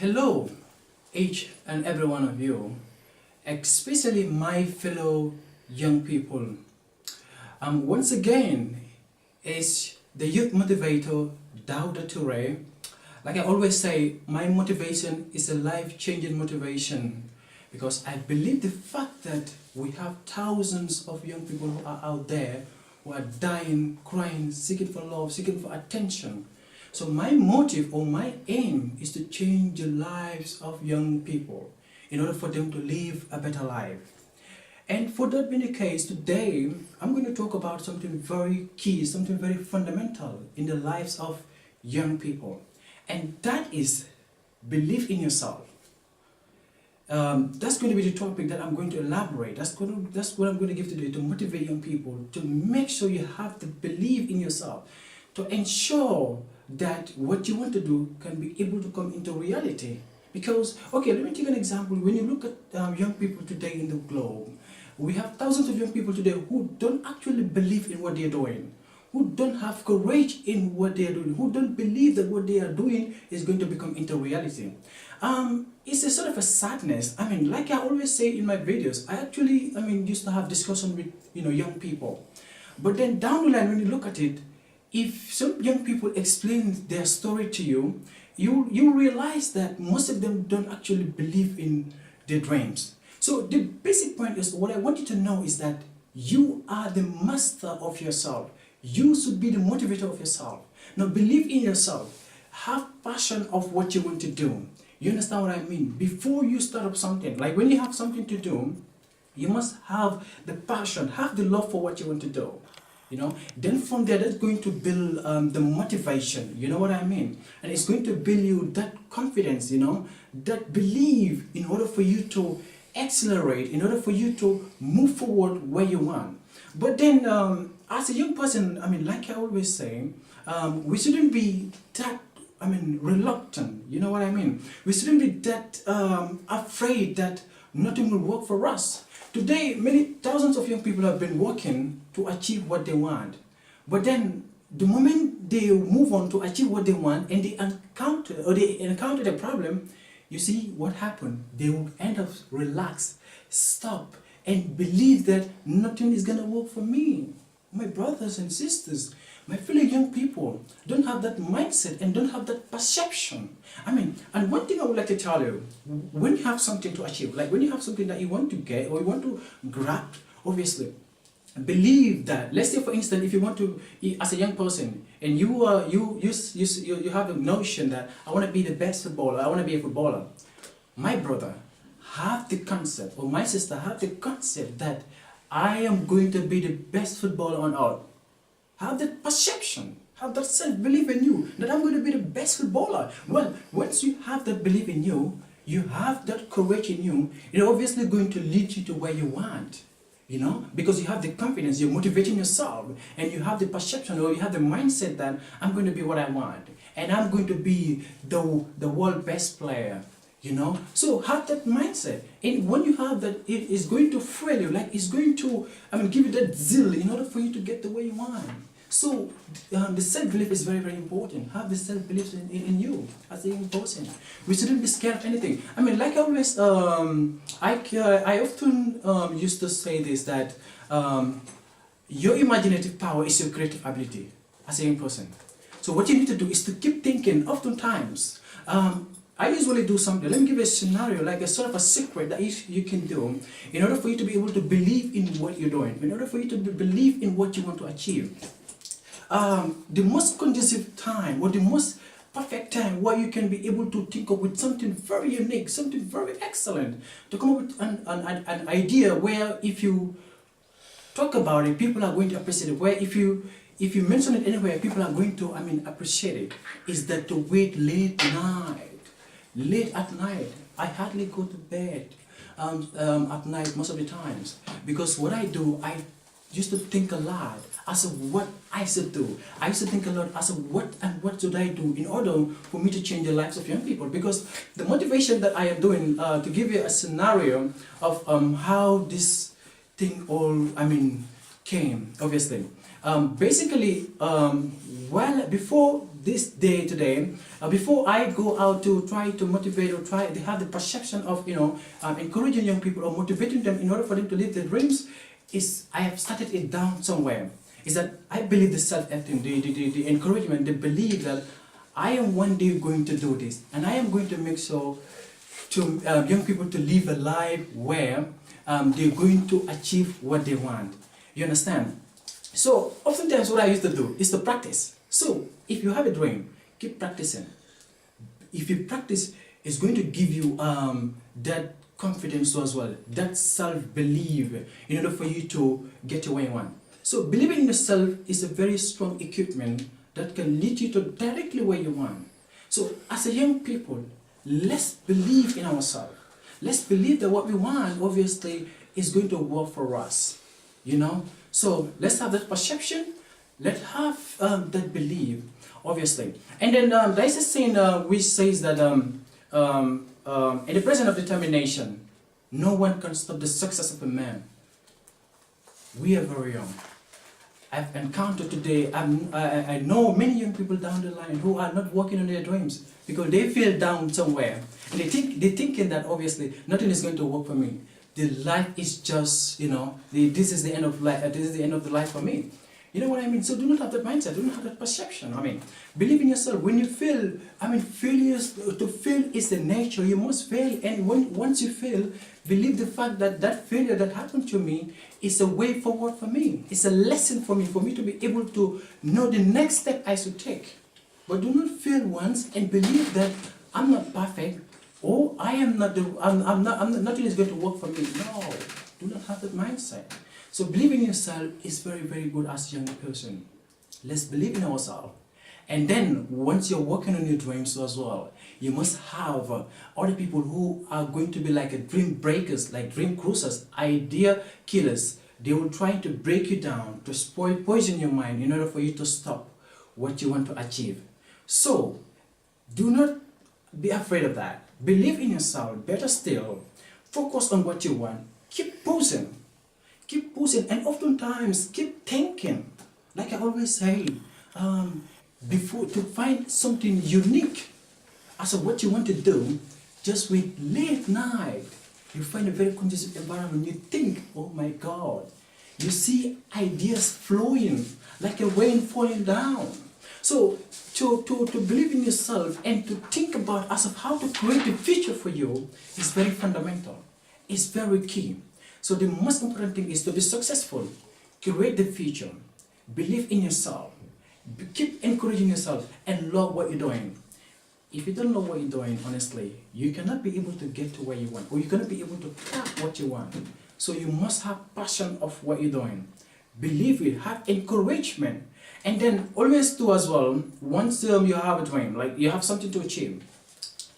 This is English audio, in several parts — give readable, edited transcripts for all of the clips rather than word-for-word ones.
Hello, each and every one of you, especially my fellow young people. Once again, it's the youth motivator, Dawda Touray. Like I always say, my motivation is a life-changing motivation because I believe the fact that we have thousands of young people who are out there who are dying, crying, seeking for love, seeking for attention. So my motive or my aim is to change the lives of young people in order for them to live a better life. And for that being the case, today I'm going to talk about something very key, something very fundamental in the lives of young people. And that is believe in yourself. That's going to be the topic that I'm going to elaborate. That's what I'm going to give today to motivate young people to make sure you have to believe in yourself, to ensure that what you want to do can be able to come into reality. Because, okay, let me take an example. When you look at young people today in the globe, we have thousands of young people today who don't actually believe in what they're doing, who don't have courage in what they are doing, who don't believe that what they are doing is going to become into reality. It's a sort of a sadness. I mean, like I always say in my videos, I actually, used to have discussion with, young people. But then down the line, when you look at it, if some young people explain their story to you, you realize that most of them don't actually believe in their dreams. So the basic point is, what I want you to know is that you are the master of yourself. You should be the motivator of yourself. Now believe in yourself. Have passion of what you want to do. You understand what I mean? Before you start up something, like when you have something to do, you must have the passion, have the love for what you want to do. Then from there, that's going to build the motivation, you know what I mean? And it's going to build you that confidence, that belief in order for you to accelerate, in order for you to move forward where you want. But then, as a young person, like I always say, we shouldn't be that, reluctant, you know what I mean? We shouldn't be that afraid that nothing will work for us. Today, many thousands of young people have been working to achieve what they want. But then, the moment they move on to achieve what they want and they encounter the problem, you see what happened? They will end up relaxed, stop, and believe that nothing is going to work for me. My brothers and sisters, my fellow young people don't have that mindset and don't have that perception. And one thing I would like to tell you, when you have something to achieve, like when you have something that you want to get or you want to grab, obviously, believe that. Let's say, for instance, if you want to, as a young person, and you have a notion that I want to be the best footballer, I want to be a footballer. My brother, have the concept, or my sister, have the concept that I am going to be the best footballer on earth. Have that perception, have that self-belief in you, that I'm going to be the best footballer. Well, once you have that belief in you, you have that courage in you, it's obviously going to lead you to where you want. Because you have the confidence, you're motivating yourself, and you have the perception or you have the mindset that I'm going to be what I want, and I'm going to be the world best player. So have that mindset, and when you have that, it is going to fuel you, like it's going to give you that zeal in order for you to get the way you want. So the self-belief is very, very important. Have the self-belief in you as a young person. We shouldn't be scared of anything. Like I always, I often used to say this, that your imaginative power is your creative ability as a young person. So what you need to do is to keep thinking. Oftentimes, I usually do something. Let me give you a scenario, like a sort of a secret that you can do in order for you to be able to believe in what you're doing, in order for you to believe in what you want to achieve. The most conducive time, or the most perfect time where you can be able to think up with something very unique, something very excellent, to come up with an idea where if you talk about it, people are going to appreciate it, where if you mention it anywhere, people are going to appreciate it, is that to wait late at night. I hardly go to bed at night most of the times, because what I do, I used to think a lot as of what I should do. I used to think a lot as of what should I do in order for me to change the lives of young people. Because the motivation that I am doing, to give you a scenario of how this thing all came, obviously. Basically, well, before this day today, before I go out to try to motivate or they have the perception of, encouraging young people or motivating them in order for them to live their dreams, is I have started it down somewhere. Is that I believe the self-esteem, the encouragement, the belief that I am one day going to do this, and I am going to make sure to young people to live a life where they're going to achieve what they want. You understand? So oftentimes what I used to do is to practice. So if you have a dream, keep practicing. If you practice, it's going to give you that confidence as well, that self-belief in order for you to get to where you want. So believing in yourself is a very strong equipment that can lead you to directly where you want. So as a young people, let's believe in ourselves. Let's believe that what we want, obviously, is going to work for us. So let's have that perception. Let's have that belief, obviously. And then there is a saying which says that in the presence of determination, no one can stop the success of a man. We are very young. I've encountered today, I know many young people down the line who are not working on their dreams because they feel down somewhere. And they're thinking that obviously nothing is going to work for me. The life is just, this is the end of life, this is the end of the life for me. You know what I mean? So do not have that mindset, do not have that perception. Believe in yourself. When you fail, failures, to fail is the nature. You must fail. And once you fail, believe the fact that that failure that happened to me is a way forward for me. It's a lesson for me to be able to know the next step I should take. But do not fail once and believe that I'm not perfect or I am not, nothing is going to work for me. No, do not have that mindset. So believing in yourself is very, very good as a young person. Let's believe in ourselves. And then once you're working on your dreams as well, you must have other people who are going to be like a dream breakers, like dream cruisers, idea killers. They will try to break you down, to poison your mind in order for you to stop what you want to achieve. So do not be afraid of that. Believe in yourself. Better still, focus on what you want. Keep pushing. Keep pushing, and oftentimes keep thinking. Like I always say, before to find something unique as of what you want to do, just with late night, you find a very conducive environment. You think, oh my God, you see ideas flowing like a rain falling down. So to believe in yourself and to think about as of how to create the future for you is very fundamental. It's very key. So the most important thing is to be successful, create the future, believe in yourself, keep encouraging yourself, and love what you're doing. If you don't know what you're doing, honestly, you cannot be able to get to where you want, or you cannot be able to tap what you want. So you must have passion of what you're doing. Believe it, have encouragement, and then always do as well, once you have a dream, like you have something to achieve,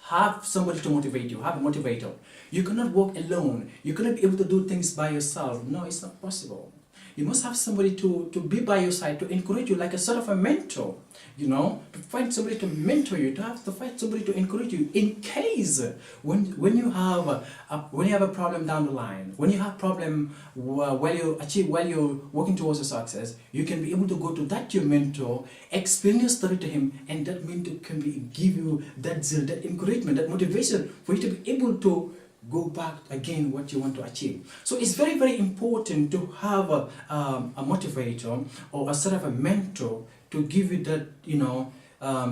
have somebody to motivate you, have a motivator. You cannot walk alone. You cannot be able to do things by yourself. No, it's not possible. You must have somebody to be by your side, to encourage you, like a sort of a mentor, to find somebody to mentor you, to find somebody to encourage you in case when you have a problem down the line, when you have problem while you're working towards your success, you can be able to go to that your mentor, explain your story to him, and that mentor can give you that zeal, that encouragement, that motivation for you to be able to go back again what you want to achieve. So it's very, very important to have a motivator or a sort of a mentor to give you that,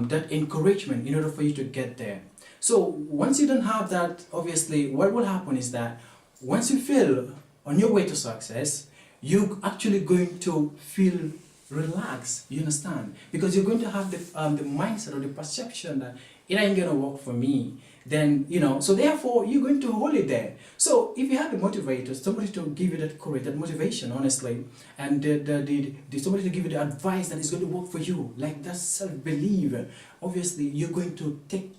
that encouragement in order for you to get there. So once you don't have that, obviously what will happen is that once you feel on your way to success, you're actually going to feel relaxed, you understand? Because you're going to have the mindset or the perception that it ain't gonna work for me. Then, so therefore you're going to hold it there. So if you have a motivator, somebody to give you that courage, that motivation, honestly, and somebody to give you the advice that is going to work for you, like that self-belief, obviously you're going to take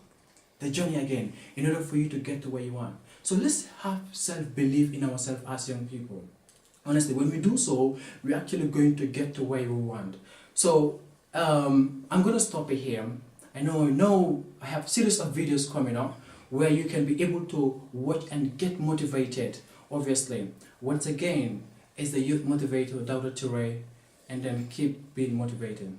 the journey again in order for you to get to where you want. So let's have self-belief in ourselves as young people. Honestly, when we do so, we're actually going to get to where we want. So I'm going to stop it here. I know I have series of videos coming up where you can be able to watch and get motivated. Obviously, once again, it's the youth motivator Dawda Touray. and then keep being motivated.